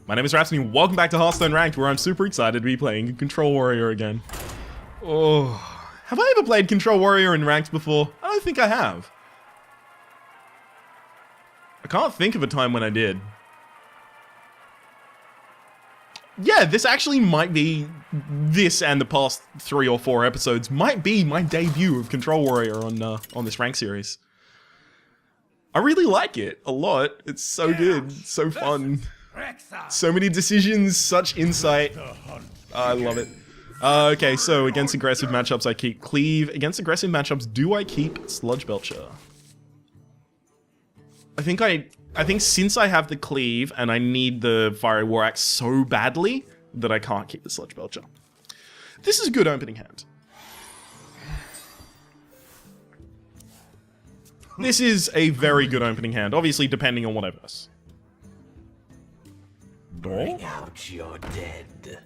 My name is Rhapsody and welcome back to Hearthstone Ranked, where I'm super excited to be playing Control Warrior again. Oh, have I ever played Control Warrior in Ranked before? I don't think I have. I can't think of a time when I did. Yeah, this actually might be, this and the past 3 or 4 episodes might be my debut of Control Warrior on this rank series. I really like it a lot. It's so good, so fun. So many decisions, such insight. I love it. Okay, so against aggressive matchups I keep Cleave. Against aggressive matchups, do I keep Sludge Belcher? I think since I have the Cleave and I need the Fiery War Axe so badly that I can't keep the Sludge Belcher. This is a good opening hand. This is a very good opening hand, obviously depending on what I verse. Bring out your dead.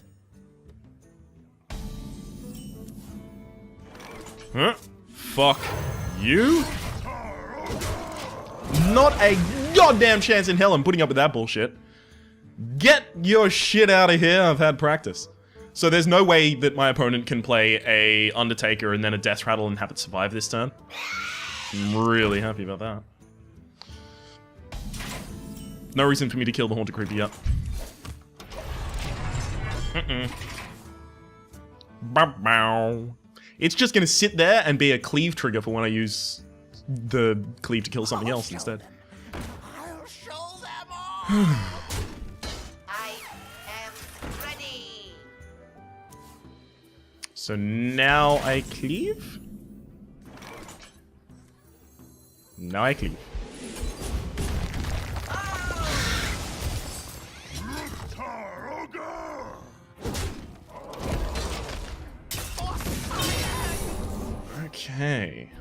Huh? Fuck you? Not a goddamn chance in hell I'm putting up with that bullshit. Get your shit out of here, I've had practice. So there's no way that my opponent can play a Undertaker and then a Death Rattle and have it survive this turn. I'm really happy about that. No reason for me to kill the Haunted Creeper yet. It's just gonna sit there and be a Cleave trigger for when I use the Cleave to kill something else instead. I'll show them all. I am ready. So now I Cleave? Now I Cleave. Okay.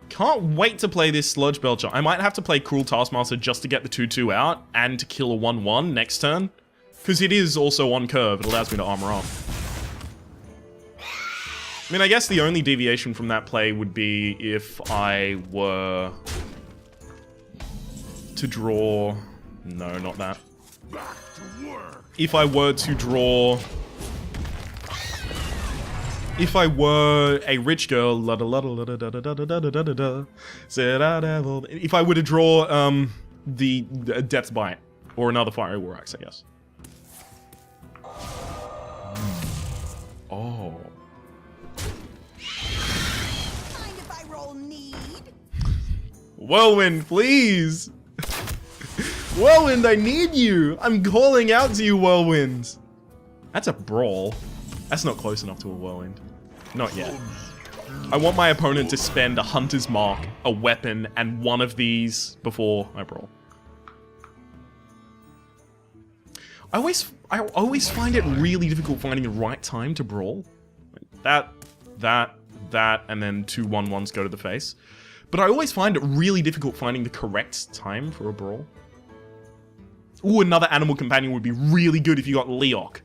Can't wait to play this Sludge Belcher. I might have to play Cruel Taskmaster just to get the 2-2 out and to kill a 1-1 next turn. Because it is also on curve, it allows me to armor up. I mean, I guess the only deviation from that play would be if I were to draw... No, not that. If I were to draw... If I were a rich girl, if I were to draw the Death's Bite or another Fiery War Axe, I guess. Oh. Mind if I roll need? Whirlwind, please. Whirlwind, I need you. I'm calling out to you, Whirlwind. That's a brawl. That's not close enough to a Whirlwind. Not yet. I want my opponent to spend a Hunter's Mark, a weapon, and one of these before I brawl. I always find it really difficult finding the right time to brawl. That, and then 2 1-1s go to the face. But I always find it really difficult finding the correct time for a brawl. Ooh, another animal companion would be really good if you got Leok.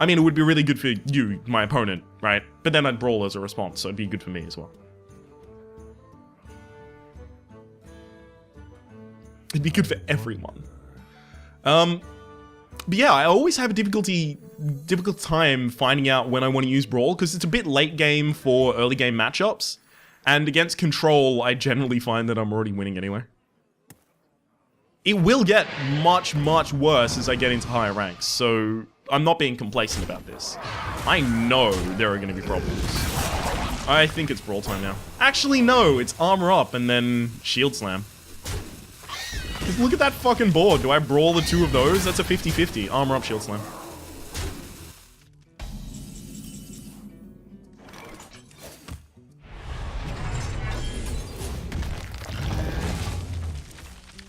I mean, it would be really good for you, my opponent, right? But then I'd brawl as a response, so it'd be good for me as well. It'd be good for everyone. But yeah, I always have a difficult time finding out when I want to use brawl, because it's a bit late game for early game matchups. And against control, I generally find that I'm already winning anyway. It will get much, much worse as I get into higher ranks, so... I'm not being complacent about this. I know there are going to be problems. I think it's brawl time now. Actually, no, it's armor up and then shield slam. Just look at that fucking board. Do I brawl the 2 of those? That's a 50-50. Armor up, shield slam.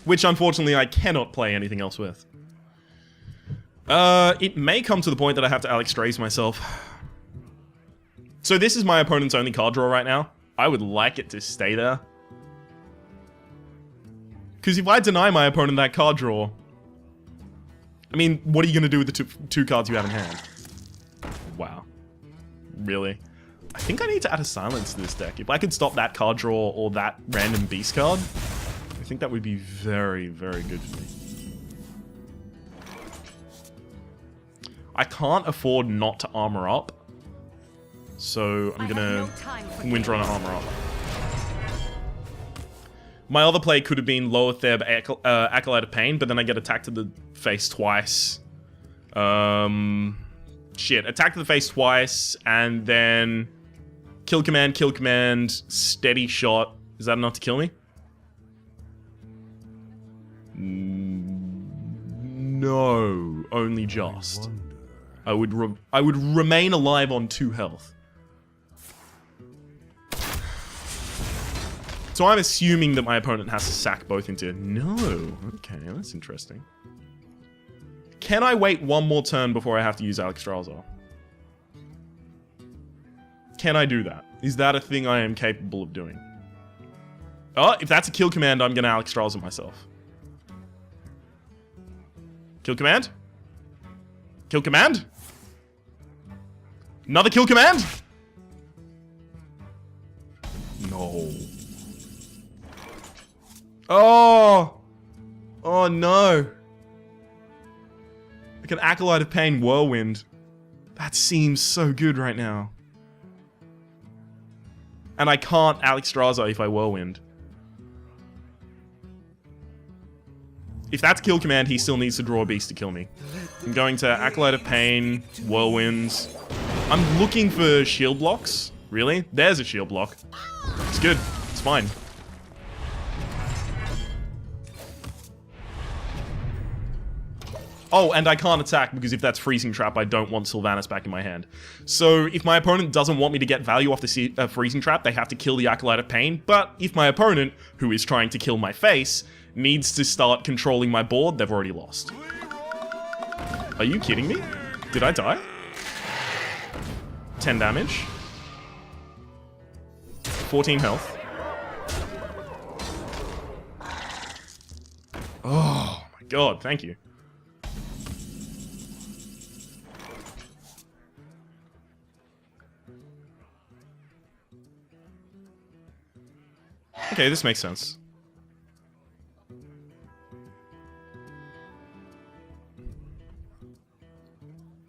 Which, unfortunately, I cannot play anything else with. It may come to the point that I have to Alex Strays myself. So this is my opponent's only card draw right now. I would like it to stay there. Because if I deny my opponent that card draw... I mean, what are you going to do with the two cards you have in hand? Wow. Really? I think I need to add a silence to this deck. If I could stop that card draw or that random beast card, I think that would be very, very good for me. I can't afford not to armor up. So I'm gonna Windrunner armor up. My other play could have been Lower Theb Acolyte of Pain, but then I get attacked to the face twice. Shit, attack to the face twice, and then kill command, steady shot. Is that enough to kill me? No, only just. I would remain alive on 2 health. So I'm assuming that my opponent has to sack both into... No. Okay, that's interesting. Can I wait one more turn before I have to use Alexstrasza? Can I do that? Is that a thing I am capable of doing? Oh, if that's a kill command, I'm going to Alexstrasza myself. Kill command? Kill command? Another kill command? No. Oh! Oh no. Like an Acolyte of Pain Whirlwind. That seems so good right now. And I can't Alexstrasza if I Whirlwind. If that's kill command, he still needs to draw a beast to kill me. I'm going to Acolyte of Pain, Whirlwinds. I'm looking for shield blocks. Really? There's a shield block. It's good. It's fine. Oh, and I can't attack because if that's Freezing Trap, I don't want Sylvanas back in my hand. So if my opponent doesn't want me to get value off the Freezing Trap, they have to kill the Acolyte of Pain. But if my opponent, who is trying to kill my face, needs to start controlling my board, they've already lost. Are you kidding me? Did I die? 10 damage. 14 health. Oh my god, thank you. Okay, this makes sense.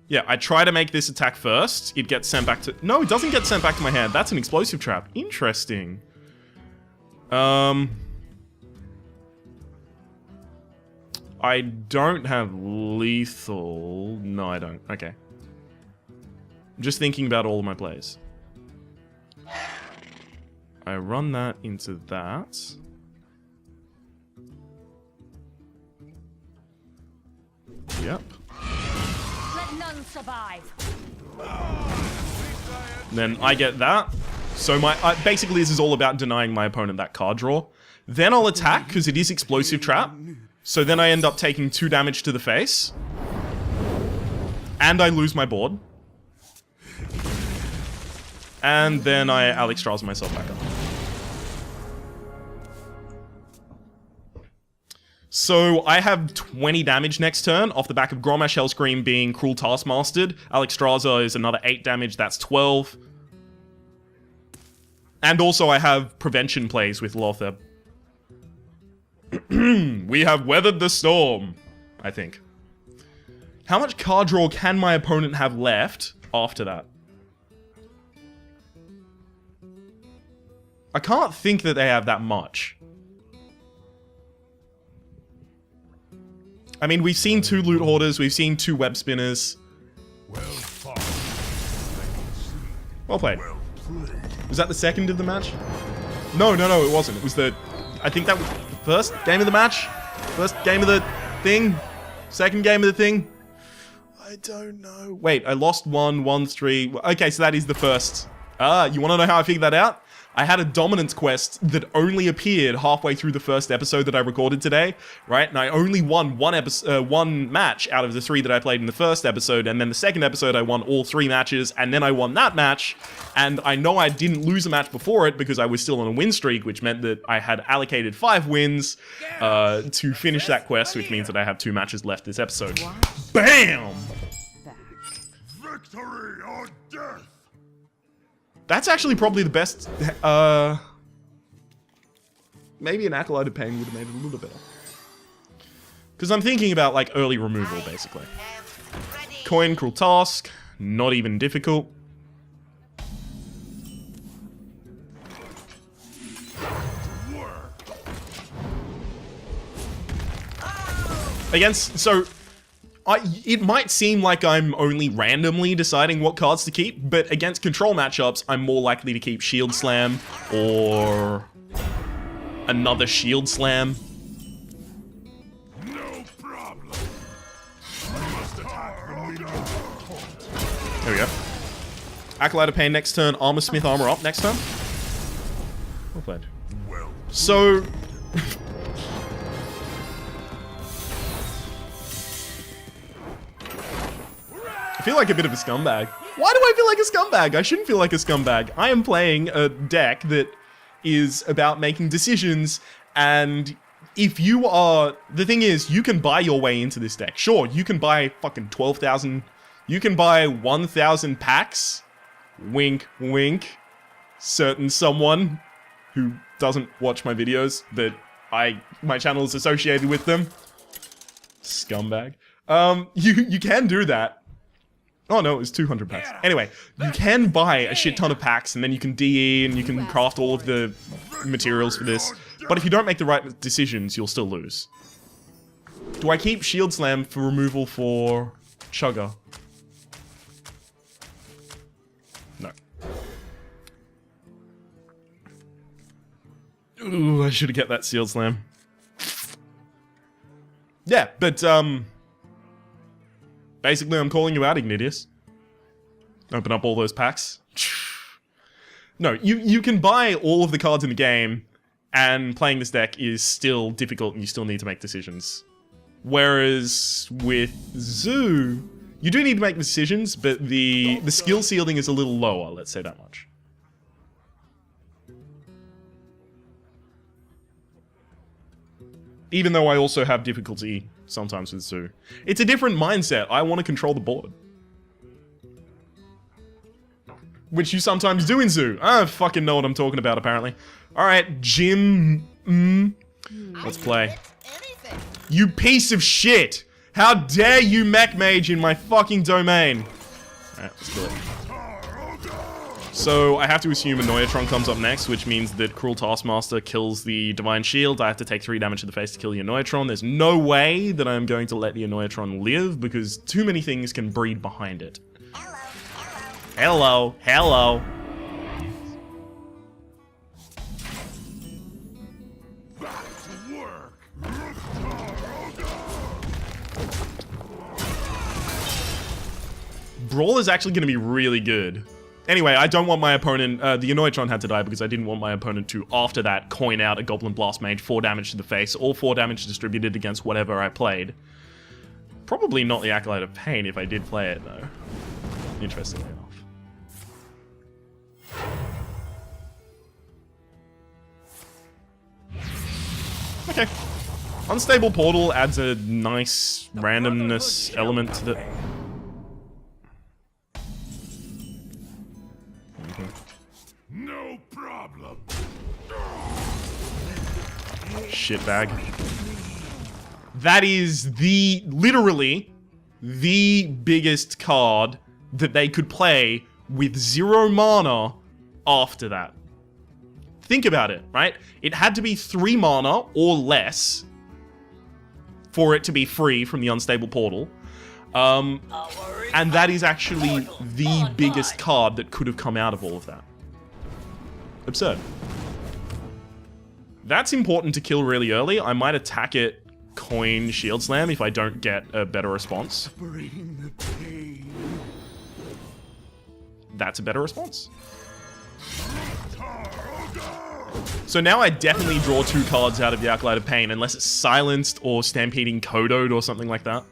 Yeah, I try to make this attack first. It gets sent back to... No, it doesn't get sent back to my hand. That's an explosive trap. Interesting. I don't have lethal... No, I don't. Okay. I'm just thinking about all of my plays. I run that into that. Yep. Let none survive. Then I get that. So basically this is all about denying my opponent that card draw. Then I'll attack because it is explosive trap. So then I end up taking 2 damage to the face. And I lose my board. And then I Alexstrasza myself back up. So I have 20 damage next turn off the back of Grommash Hellscream being Cruel Taskmastered. Alexstrasza is another 8 damage, that's 12. And also I have prevention plays with Lothar. We have weathered the storm, I think. How much card draw can my opponent have left after that? I can't think that they have that much. I mean, we've seen 2 Loot Hoarders, we've seen 2 Web Spinners. Well played. Was that the second of the match? No, it wasn't. It was the... I think that was the first game of the match? First game of the thing? Second game of the thing? I don't know. Wait, I lost 1, won 3. Okay, so that is the first. Ah, you want to know how I figured that out? I had a dominance quest that only appeared halfway through the first episode that I recorded today, right? And I only won one match out of the 3 that I played in the first episode, and then the second episode I won all 3 matches, and then I won that match, and I know I didn't lose a match before it because I was still on a win streak, which meant that I had allocated 5 wins to finish that quest, which means that I have 2 matches left this episode. BAM! Victory or death! That's actually probably the best, maybe an Acolyte of Pain would have made it a little better. Because I'm thinking about, like, early removal, basically. Coin, cruel task. Not even difficult. Against, so, it might seem like I'm only randomly deciding what cards to keep, but against control matchups, I'm more likely to keep Shield Slam or another Shield Slam. No problem. Must attack the middle. There we go. Acolyte of Pain next turn, Armor Smith Armor up next turn. Well played. Well, So... I feel like a bit of a scumbag. Why do I feel like a scumbag? I shouldn't feel like a scumbag. I am playing a deck that is about making decisions, and if you are... The thing is, you can buy your way into this deck. Sure, you can buy fucking 12,000... You can buy 1,000 packs. Wink, wink. Certain someone who doesn't watch my videos, but my channel is associated with them. Scumbag. You can do that. Oh no, it was 200 packs. Anyway, you can buy a shit ton of packs, and then you can DE, and you can craft all of the materials for this. But if you don't make the right decisions, you'll still lose. Do I keep Shield Slam for removal for Chugger? No. Ooh, I should have kept that Shield Slam. Yeah, but, basically, I'm calling you out, Ignatius. Open up all those packs. No, you can buy all of the cards in the game, and playing this deck is still difficult, and you still need to make decisions. Whereas with Zoo, you do need to make decisions, but the skill ceiling is a little lower, let's say that much. Even though I also have difficulty sometimes with Zoo. It's a different mindset. I want to control the board. Which you sometimes do in Zoo. I fucking know what I'm talking about, apparently. Alright, Jim. Let's play. You piece of shit! How dare you mech mage in my fucking domain! Alright, let's do it. So, I have to assume a Neutron comes up next, which means that Cruel Taskmaster kills the Divine Shield. I have to take 3 damage to the face to kill the Neutron. There's no way that I'm going to let the Neutron live, because too many things can breed behind it. Hello, hello. back to work. Brawl is actually going to be really good. Anyway, I don't want my opponent... the Neutron had to die because I didn't want my opponent to, after that, coin out a Goblin Blast Mage, 4 damage to the face, all 4 damage distributed against whatever I played. Probably not the Acolyte of Pain if I did play it, though. Interestingly enough. Okay. Unstable Portal adds a nice randomness element to the... No problem. Shitbag. That is literally the biggest card that they could play with 0 mana after that. Think about it, right? It had to be 3 mana or less for it to be free from the Unstable Portal. And that is actually the biggest card that could have come out of all of that. Absurd. That's important to kill really early. I might attack it, coin Shield Slam if I don't get a better response. Bring the pain. That's a better response. So now I definitely draw 2 cards out of the Acolyte of Pain unless it's Silenced or Stampeding Kodoed or something like that.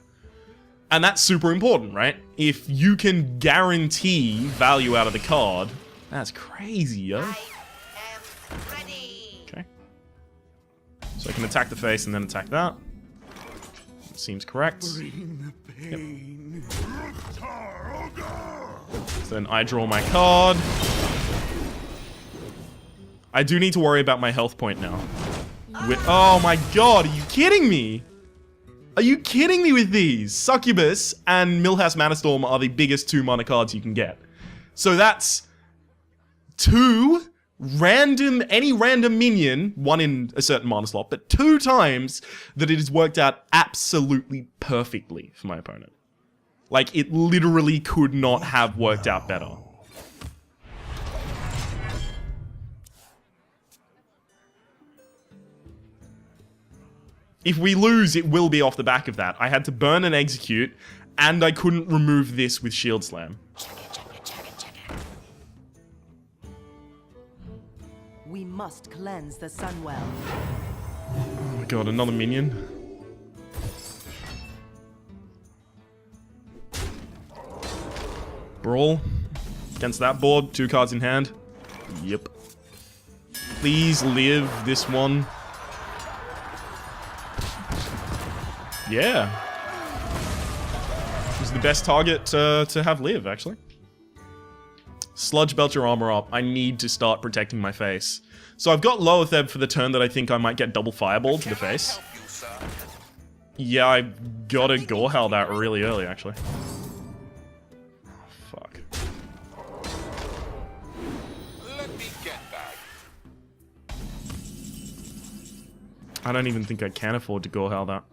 And that's super important, right? If you can guarantee value out of the card, that's crazy, yo. Okay. So I can attack the face and then attack that. Seems correct. Bring the pain. So then I draw my card. I do need to worry about my health point now. Oh my god, are you kidding me? Are you kidding me with these? Succubus and Millhouse Manastorm are the biggest 2 mana cards you can get. So that's 2 random, any random minion, 1 in a certain mana slot, but 2 times that it has worked out absolutely perfectly for my opponent. Like, it literally could not have worked out better. If we lose, it will be off the back of that. I had to burn and execute, and I couldn't remove this with Shield Slam. We must cleanse the Sunwell. Oh my god, another minion. Brawl. Against that board, 2 cards in hand. Yep. Please live this one. Yeah. This is the best target to have live, actually. Sludge belt your armor up. I need to start protecting my face. So I've got Lower Theb for the turn that I think I might get double Fireball to the face. Yeah, I gotta Gorehowl that really early, actually. Fuck. Let me get back. I don't even think I can afford to Gorehowl that.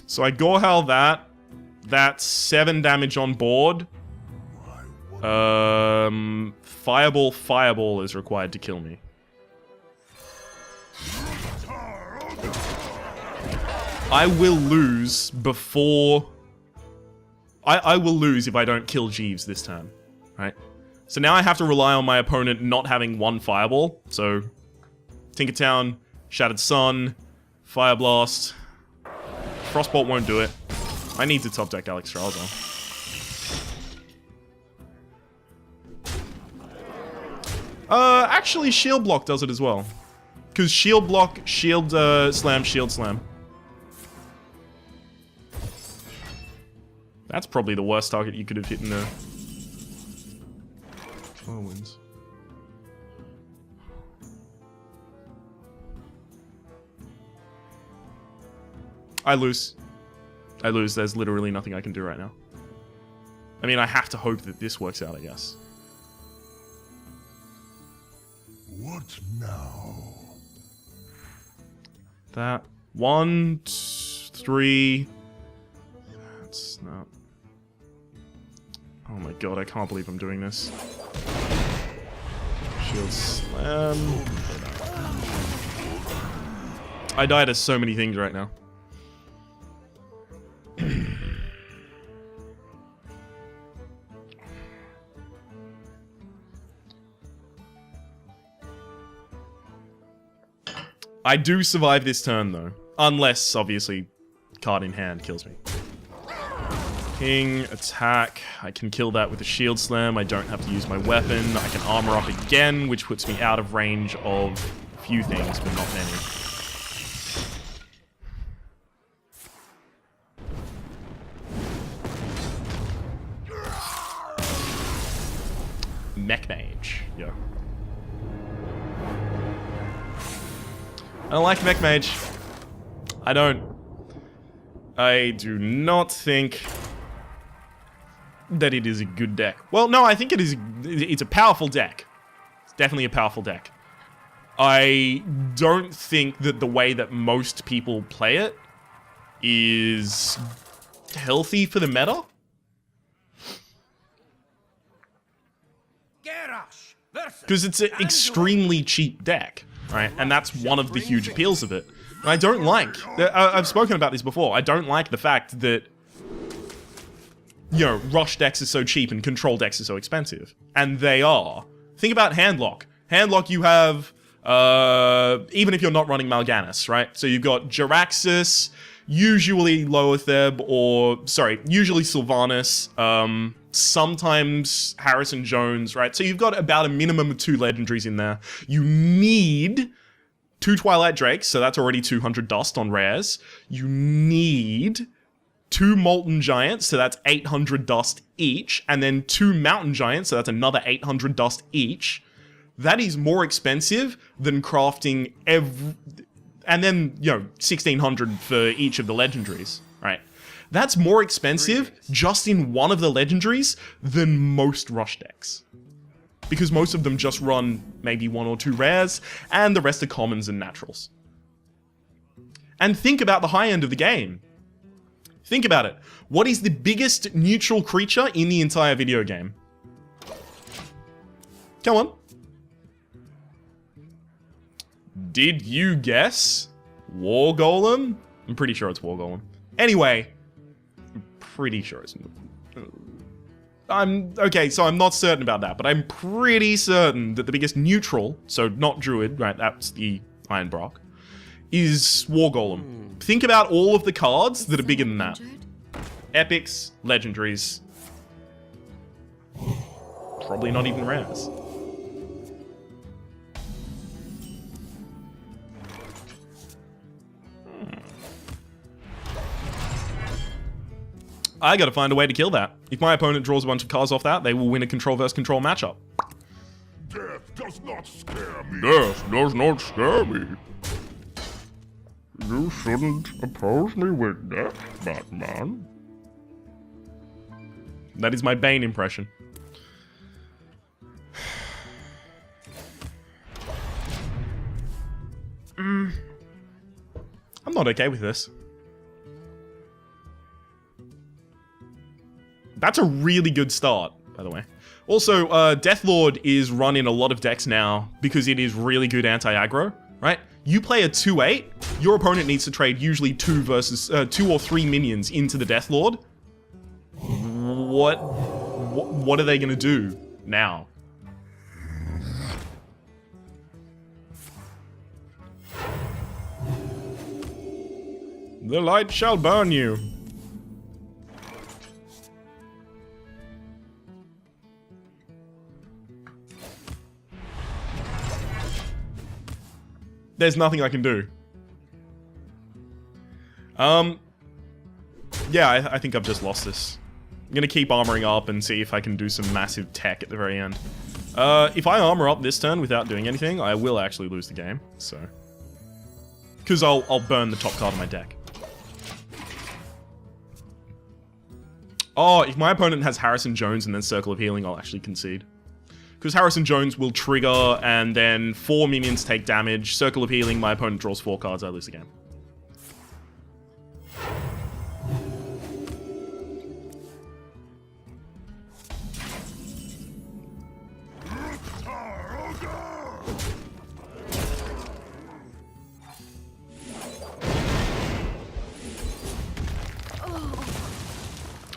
So I Gorehowl that. That's 7 damage on board. Fireball is required to kill me. I will lose before... I will lose if I don't kill Jeeves this turn, right? So now I have to rely on my opponent not having 1 Fireball. So, Tinkertown, Shattered Sun, Fire Blast... Frostbolt won't do it. I need to top deck Alexstrasza. Actually, Shield Block does it as well. Because Shield Block, Shield Slam, Shield Slam. That's probably the worst target you could have hit in the... Whirlwinds. I lose. I lose. There's literally nothing I can do right now. I mean, I have to hope that this works out, I guess. What now? That. 1, 3. That's not... Oh my god, I can't believe I'm doing this. Shield Slam. I die to so many things right now. I do survive this turn, though. Unless, obviously, card in hand kills me. King, attack. I can kill that with a Shield Slam. I don't have to use my weapon. I can armor up again, which puts me out of range of a few things, but not many. Mech Mage. Yeah. I don't like Mech Mage. I don't. I do not think that it is a good deck. Well, no, I think it is. It's a powerful deck. It's definitely a powerful deck. I don't think that the way that most people play it is healthy for the meta. Because it's an extremely cheap deck, right? And that's one of the huge appeals of it. And I don't like... I've spoken about this before. I don't like the fact that, you know, Rush decks are so cheap and Control decks are so expensive. And they are. Think about Handlock. Handlock, you have... even if you're not running Mal'Ganis, right? So you've got Jaraxxus, usually Lower Theb, or... Sorry, usually Sylvanas, sometimes Harrison Jones, right? So you've got about a minimum of 2 legendaries in there. You need 2 Twilight Drakes, so that's already 200 dust on rares. You need 2 Molten Giants, so that's 800 dust each, and then 2 Mountain Giants, so that's another 800 dust each. That is more expensive than crafting and then, 1,600 for each of the legendaries, right? That's more expensive just in one of the legendaries than most rush decks. Because most of them just run maybe 1 or 2 rares, and the rest are commons and naturals. And think about the high end of the game. Think about it. What is the biggest neutral creature in the entire video game? Come on. Did you guess War Golem? I'm pretty sure it's War Golem. Anyway, I'm pretty sure it's... Okay, so I'm not certain about that, but I'm pretty certain that the biggest neutral, so not Druid, right, that's the Iron Brock, is War Golem. Think about all of the cards that are bigger than that. Epics, legendaries. Probably not even rares. I gotta find a way to kill that. If my opponent draws a bunch of cards off that, they will win a control versus control matchup. Death does not scare me. Death does not scare me. You shouldn't oppose me with death, Batman. That is my Bane impression. I'm not okay with this. That's a really good start, by the way. Also, Deathlord is run in a lot of decks now because it is really good anti-aggro, right? You play a 2/8, your opponent needs to trade usually 2 or 3 minions into the Deathlord. What are they gonna do now? The light shall burn you. There's nothing I can do. Yeah, I think I've just lost this. I'm gonna keep armoring up and see if I can do some massive tech at the very end. If I armor up this turn without doing anything, I will actually lose the game, so. Because I'll burn the top card of my deck. Oh, if my opponent has Harrison Jones and then Circle of Healing, I'll actually concede. Because Harrison Jones will trigger, and then 4 minions take damage. Circle of Healing, my opponent draws 4 cards, I lose the game.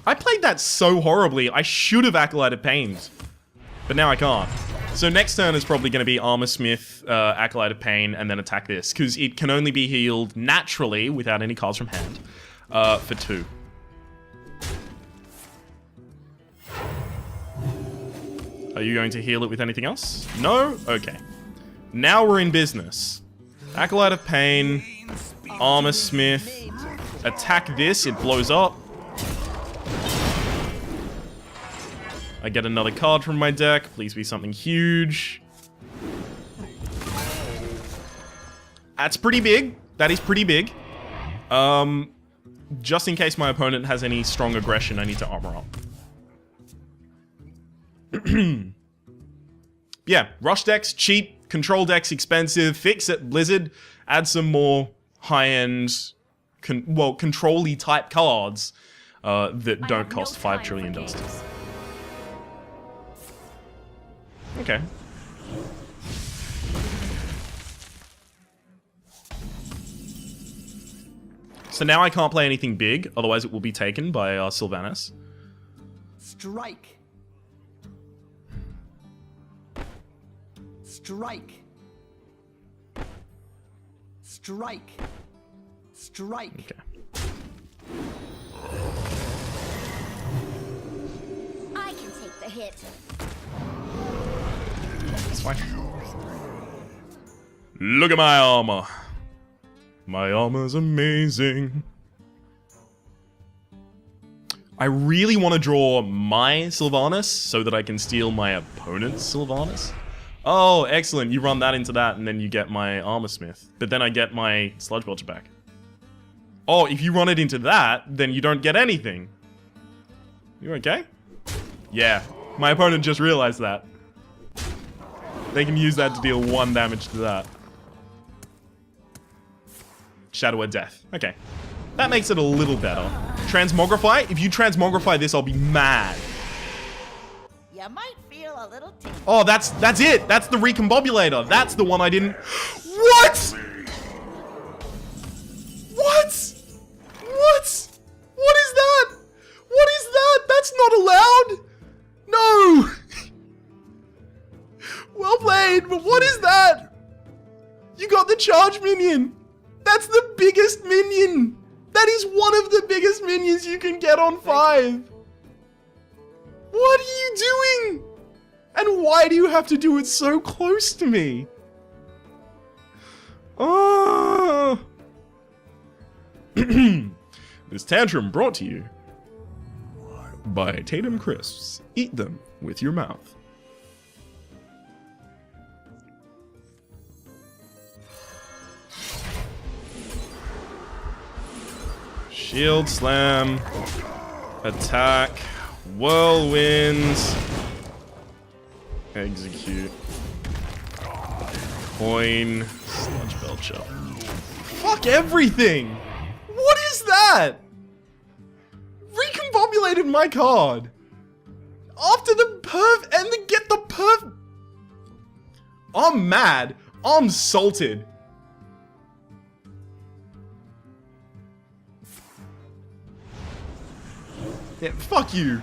I played that so horribly, I should have Acolyte of Pains. But now I can't. So next turn is probably going to be Armor Smith, Acolyte of Pain, and then attack this. Because it can only be healed naturally, without any cards from hand, for 2. Are you going to heal it with anything else? No? Okay. Now we're in business. Acolyte of Pain, Armor Smith, attack this, it blows up. I get another card from my deck. Please be something huge. That's pretty big. That is pretty big. Just in case my opponent has any strong aggression, I need to armor up. Yeah, rush decks, cheap. Control decks, expensive. Fix it, Blizzard. Add some more high-end, control-y type cards that don't cost 5 trillion dust. Okay. So now I can't play anything big, otherwise it will be taken by Sylvanas. Strike. Strike. Strike. Strike. Okay. I can take the hit. That's fine. Look at my armor. My armor's amazing. I really want to draw my Sylvanas so that I can steal my opponent's Sylvanas. Oh, excellent. You run that into that, and then you get my Armor Smith. But then I get my Sludge Belcher back. Oh, if you run it into that, then you don't get anything. You okay? Yeah. My opponent just realized that. They can use that to deal 1 damage to that. Shadow of Death. Okay. That makes it a little better. Transmogrify? If you transmogrify this, I'll be mad. You might feel a little tingle. Oh, that's it. That's the Recombobulator. That's the one I didn't... What? What? What? What is that? What is that? That's not allowed. No. Well played, but what is that? You got the charge minion. That's the biggest minion. That is one of the biggest minions you can get on 5. What are you doing? And why do you have to do it so close to me? Oh. This tantrum brought to you by Tatum Crisps. Eat them with your mouth. Shield Slam. Attack. Whirlwind. Execute. Coin. Sludge Belcher. Fuck everything! What is that? Recombobulated my card. After the perf and then get the perf. I'm mad. I'm salted. Yeah, fuck you.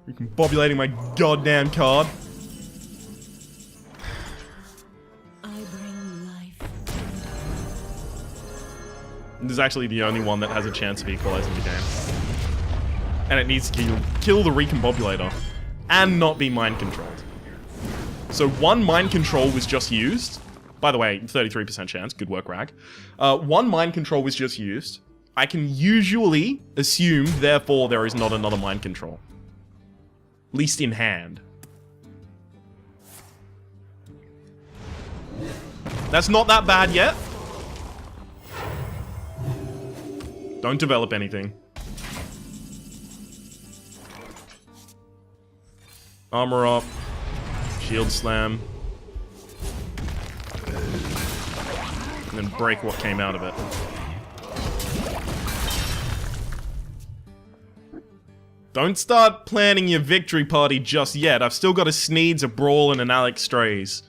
Recombobulating my goddamn card. I bring life. This is actually the only one that has a chance of equalizing the game. And it needs to kill the Recombobulator. And not be mind controlled. So 1 mind control was just used. By the way, 33% chance. Good work, Rag. 1 mind control was just used. I can usually assume, therefore, there is not another mind control. Least in hand. That's not that bad yet. Don't develop anything. Armor up. Shield slam. And then break what came out of it. Don't start planning your victory party just yet. I've still got a Sneeds, a Brawl, and an Alex Strays.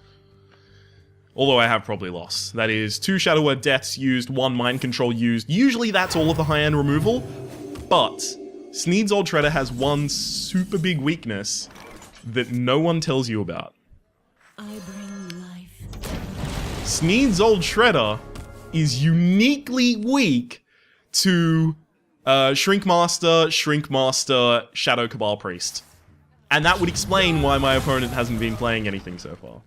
Although I have probably lost. That is 2 Shadow Word Deaths used, 1 Mind Control used. Usually that's all of the high-end removal. But Sneeds Old Shredder has one super big weakness that no one tells you about. I bring life. Sneeds Old Shredder is uniquely weak to Shrinkmaster, Shadow Cabal Priest. And that would explain why my opponent hasn't been playing anything so far.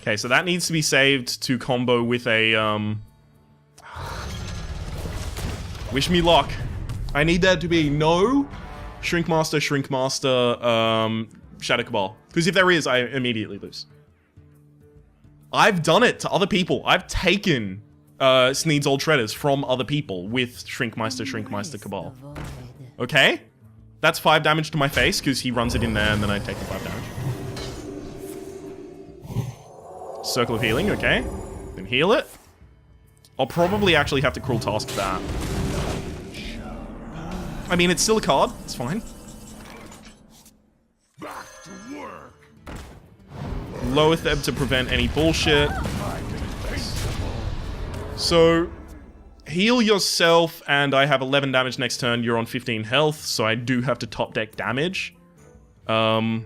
Okay, so that needs to be saved to combo with a, Wish me luck. I need that to be no Shrinkmaster, Shadow Cabal. Because if there is, I immediately lose. I've done it to other people. I've taken Sneeds Old Shredders from other people with Shrinkmeister Cabal. Okay? That's 5 damage to my face because he runs it in there and then I take the 5 damage. Circle of Healing, okay. Then heal it. I'll probably actually have to Cruel Task that. I mean, it's still a card. It's fine. Back to work. Lower them to prevent any bullshit. So, heal yourself, and I have 11 damage next turn. You're on 15 health, so I do have to top deck damage. No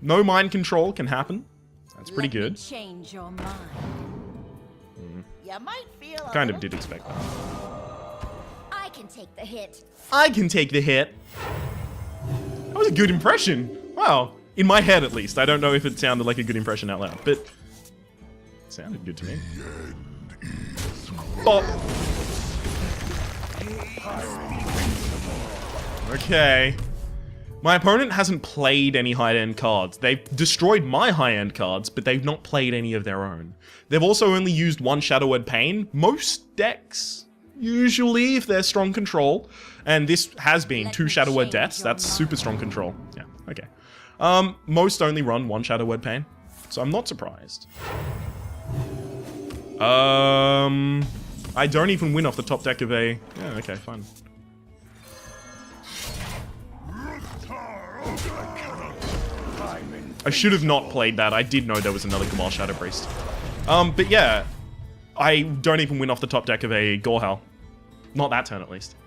mind control can happen. That's pretty good. Change your mind. You might feel a Kind of little did expect that. I can take the hit. I can take the hit. That was a good impression. Wow. In my head, at least. I don't know if it sounded like a good impression out loud, but... It sounded good to me. Oh. Okay. My opponent hasn't played any high-end cards. They've destroyed my high-end cards, but they've not played any of their own. They've also only used one Shadow Word Pain. Most decks, usually, if they're strong control, and this has been 2 Shadow Word Deaths, that's super strong control. Yeah, okay. Most only run 1 Shadow Word Pain, so I'm not surprised. I don't even win off the top deck of a... Yeah, okay, fine. I should have not played that. I did know there was another Cabal Shadow Priest. But yeah, I don't even win off the top deck of a Gorehowl. Not that turn, at least.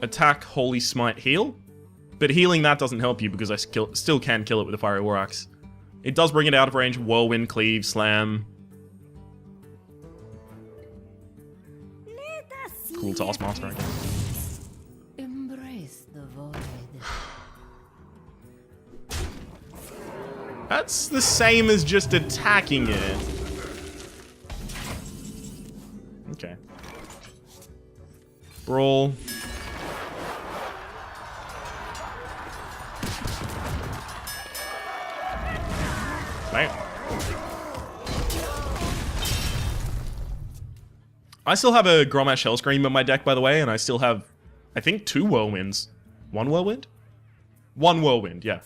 Attack, Holy Smite, heal. But healing that doesn't help you because I still can kill it with a Fiery War Axe. It does bring it out of range. Whirlwind, Cleave, Slam. Cool Taskmaster, I guess. Embrace the void. That's the same as just attacking it. Okay. Brawl. Right. I still have a Grommash Hellscream in my deck, by the way, and I still have, I think, 2 Whirlwinds. 1 Whirlwind? 1 Whirlwind, yeah.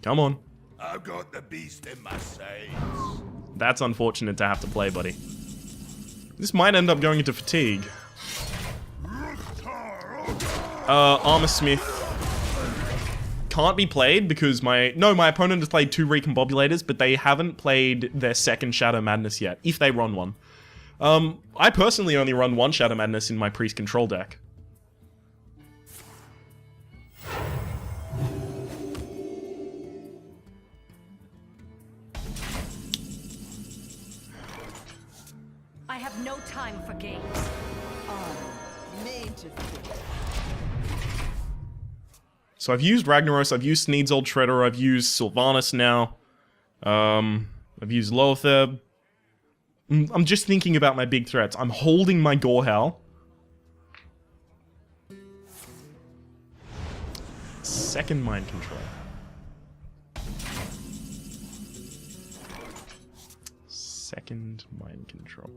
Come on. I've got the beast in my sights. That's unfortunate to have to play, buddy. This might end up going into fatigue. Armor Smith can't be played because my opponent has played 2 Recombobulators, but they haven't played their second Shadow Madness yet, if they run one. I personally only run 1 Shadow Madness in my Priest Control deck. I have no time for games. Major. So I've used Ragnaros, I've used Sneed's Old Shredder, I've used Sylvanas now. I've used Lothar. I'm just thinking about my big threats. I'm holding my Gorehowl. Second Mind Control. Second Mind Control.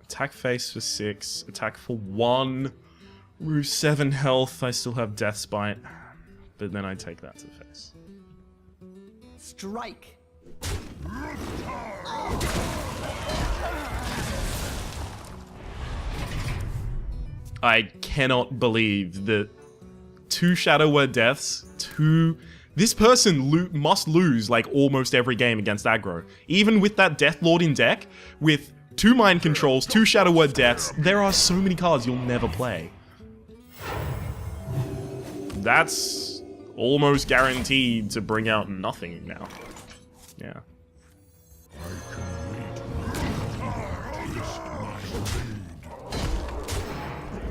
Attack face for 6, attack for 1. Roof 7 health, I still have Death Spite. But then I take that to face. Strike. I cannot believe that 2 Shadow Word Deaths, 2... This person must lose, like, almost every game against aggro. Even with that Death Lord in deck, with 2 Mind Controls, 2 Shadow Word Deaths, there are so many cards you'll never play. That's almost guaranteed to bring out nothing now. Yeah.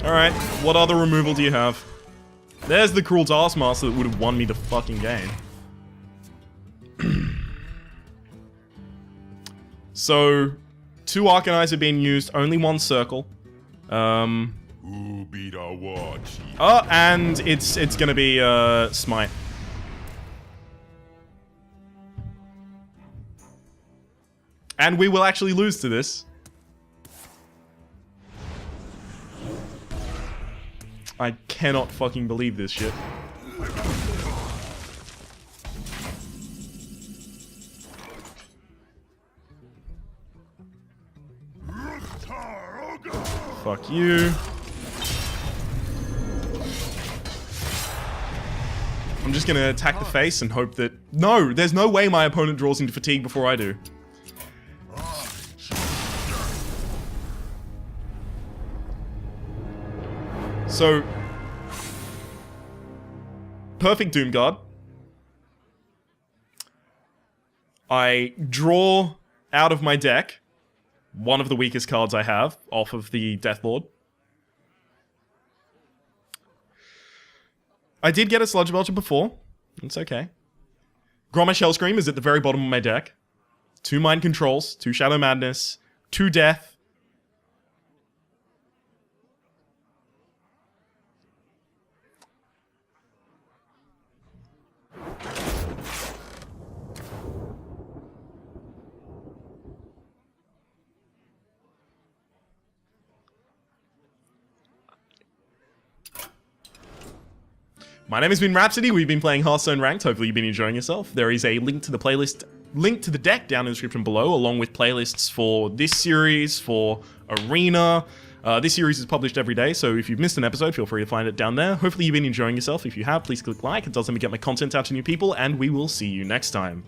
Alright, what other removal do you have? There's the Cruel Taskmaster that would have won me the fucking game. So, 2 Arcanines have been used, only 1 Circle. Who beat our war chief? Oh, and it's gonna be, Smite. And we will actually lose to this. I cannot fucking believe this shit. Fuck you. I'm just gonna attack the face and hope that... No! There's no way my opponent draws into fatigue before I do. So... perfect Doom Guard. I draw out of my deck one of the weakest cards I have off of the Death Lord. I did get a Sludge Belcher before. It's okay. Gromma Shell Scream is at the very bottom of my deck. 2 Mind Controls, 2 Shadow Madness, 2 Death. My name has been Rhapsody. We've been playing Hearthstone Ranked. Hopefully you've been enjoying yourself. There is a link to the playlist, link to the deck down in the description below, along with playlists for this series, for Arena. This series is published every day, so if you've missed an episode, feel free to find it down there. Hopefully you've been enjoying yourself. If you have, please click like. It does let me get my content out to new people, and we will see you next time.